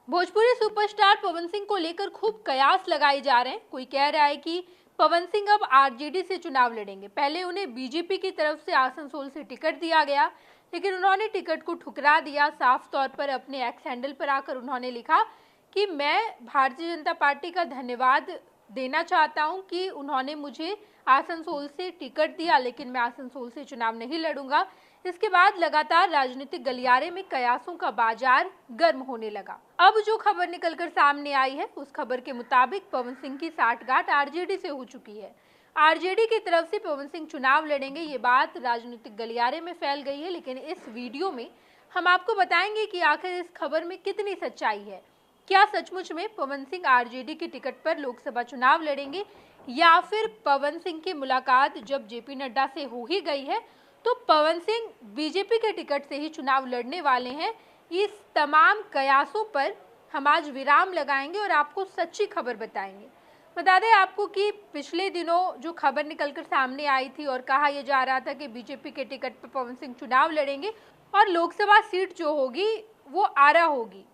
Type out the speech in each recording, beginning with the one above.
Bhojpuri superstar Pawan Singh को लेकर खूब कयास लगाए जा रहे हैं। कोई कह रहा है कि पवन सिंह अब आरजेडी से चुनाव लड़ेंगे। पहले उन्हें बीजेपी की तरफ से आसनसोल से टिकट दिया गया, लेकिन उन्होंने टिकट को ठुकरा दिया। साफ तौर पर अपने एक्स हैंडल पर आकर उन्होंने लिखा कि मैं भारतीय जनता पार्टी का धन्यवाद देना चाहता हूं कि उन्होंने मुझे आसनसोल से टिकट दिया, लेकिन मैं आसनसोल से चुनाव नहीं लड़ूंगा। इसके बाद लगातार राजनीतिक गलियारे में कयासों का बाजार गर्म होने लगा। अब जो खबर निकलकर सामने आई है, उस खबर के मुताबिक पवन सिंह की साठगांठ आरजेडी से हो चुकी है। आरजेडी की तरफ से पवन सिंह चुनाव लड़ेंगे, ये बात राजनीतिक गलियारे में फैल गई है। लेकिन इस वीडियो में हम आपको बताएंगे कि आखिर इस खबर में कितनी सच्चाई है। क्या सचमुच में पवन सिंह आरजेडी की टिकट पर लोकसभा चुनाव लड़ेंगे, या फिर पवन सिंह की मुलाकात जब जेपी नड्डा से हो ही गई है तो पवन सिंह बीजेपी के टिकट से ही चुनाव लड़ने वाले हैं। इस तमाम कयासों पर हम आज विराम लगाएंगे और आपको सच्ची खबर बताएंगे। बता दें आपको कि पिछले दिनों जो खबर निकलकर सामने आई थी और कहा यह जा रहा था कि बीजेपी के टिकट पर पवन सिंह चुनाव लड़ेंगे और लोकसभा सीट जो होगी वो आरा होगी,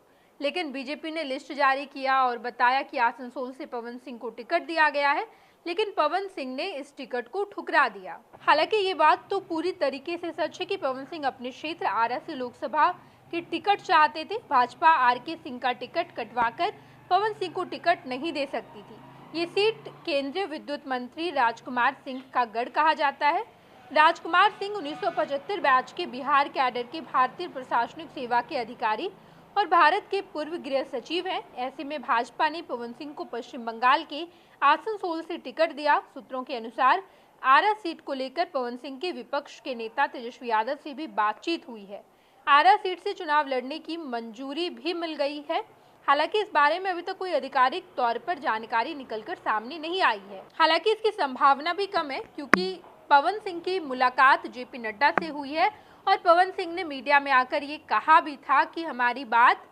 लेकिन बीजेपी ने लिस्ट जारी किया और बताया कि आसनसोल से पवन सिंह को टिकट दिया गया है, लेकिन पवन सिंह ने इस टिकट को ठुकरा दिया। हालांकि ये बात तो पूरी तरीके से सच है कि पवन सिंह अपने क्षेत्र आरा से लोकसभा की टिकट चाहते थे। भाजपा आरके सिंह का टिकट कटवाकर पवन सिंह को टिकट नहीं दे सकती थी। ये सीट केंद्रीय विद्युत मंत्री राजकुमार सिंह का गढ़ कहा जाता है। राजकुमार सिंह 1975 बैच के बिहार कैडर के भारतीय प्रशासनिक सेवा के अधिकारी और भारत के पूर्व गृह सचिव हैं। ऐसे में भाजपा ने पवन सिंह को पश्चिम बंगाल के आसनसोल से टिकट दिया। सूत्रों के अनुसार आरा सीट को लेकर पवन सिंह के विपक्ष के नेता तेजस्वी यादव से भी बातचीत हुई है। आरा सीट से चुनाव लड़ने की मंजूरी भी मिल गई है। हालांकि इस बारे में अभी तक कोई आधिकारिक तौर पर जानकारी निकलकर सामने नहीं आई है। हालांकि इसकी संभावना भी कम है, क्योंकि पवन सिंह की मुलाकात जेपी नड्डा से हुई है और पवन सिंह ने मीडिया में आकर ये कहा भी था कि हमारी बात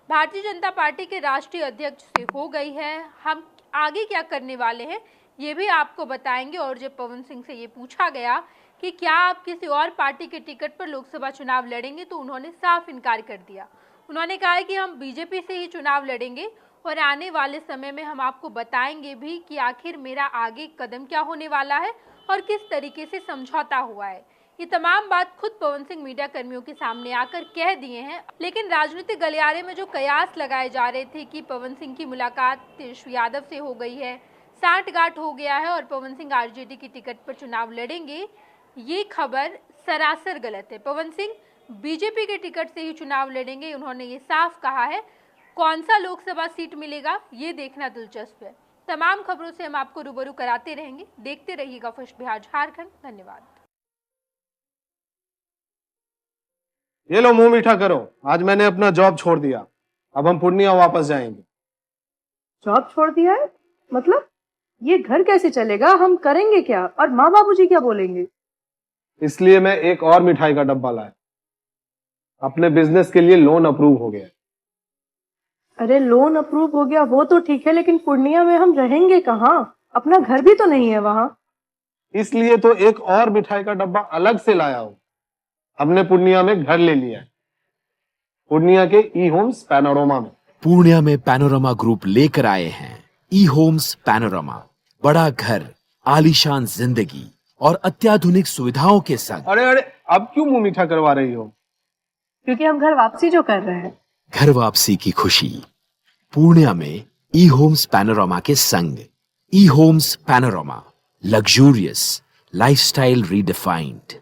भारतीय जनता पार्टी के राष्ट्रीय अध्यक्ष से हो गई है, हम आगे क्या करने वाले हैं ये भी आपको बताएंगे। और जब पवन सिंह से ये पूछा गया कि क्या आप किसी और पार्टी के टिकट पर लोकसभा चुनाव लड़ेंगे, तो उन्होंने साफ इनकार कर दिया। उन्होंने कहा है कि हम बीजेपी से ही चुनाव लड़ेंगे और आने वाले समय में हम आपको बताएंगे भी कि आखिर मेरा आगे कदम क्या होने वाला है और किस तरीके से समझौता हुआ है। ये तमाम बात खुद पवन सिंह मीडिया कर्मियों के सामने आकर कह दिए हैं। लेकिन राजनीतिक गलियारे में जो कयास लगाए जा रहे थे कि पवन सिंह की मुलाकात तेजस्वी यादव से हो गई है, साठगांठ हो गया है और पवन सिंह आरजेडी की टिकट पर चुनाव लड़ेंगे, ये खबर सरासर गलत है। पवन सिंह बीजेपी के टिकट से ही चुनाव लड़ेंगे, उन्होंने ये साफ कहा है। कौन सा लोकसभा सीट मिलेगा ये देखना दिलचस्प है। तमाम खबरों से हम आपको रूबरू कराते रहेंगे। देखते रहिएगा फर्स्ट बिहार झारखंड। धन्यवाद। ये लो मुंह मीठा करो, आज मैंने अपना जॉब छोड़ दिया, अब हम पूर्णिया वापस जाएंगे। जॉब छोड़ दिया है? मतलब ये घर कैसे चलेगा? हम करेंगे क्या? और माँ बाबूजी क्या बोलेंगे? इसलिए मैं एक और मिठाई का डब्बा लाया। अपने बिजनेस के लिए लोन अप्रूव हो गया। अरे लोन अप्रूव हो गया वो तो ठीक है, लेकिन पूर्णिया में हम रहेंगे कहाँ? अपना घर भी तो नहीं है वहाँ। इसलिए तो एक और मिठाई का डब्बा अलग से लाया हूँ। हमने पूर्णिया में घर ले लिया है, पूर्णिया के ई होम्स पैनोरमा में। पूर्णिया में पैनोरमा ग्रुप लेकर आए हैं ई होम्स पैनोरमा। बड़ा घर, आलीशान जिंदगी और अत्याधुनिक सुविधाओं के संग। अरे अरे, अब क्यों मुंह मीठा करवा रही हो? क्योंकि हम घर वापसी जो कर रहे हैं। घर वापसी की खुशी पूर्णिया में ई होम्स पैनोरमा के संग। E homes panorama, luxurious lifestyle redefined.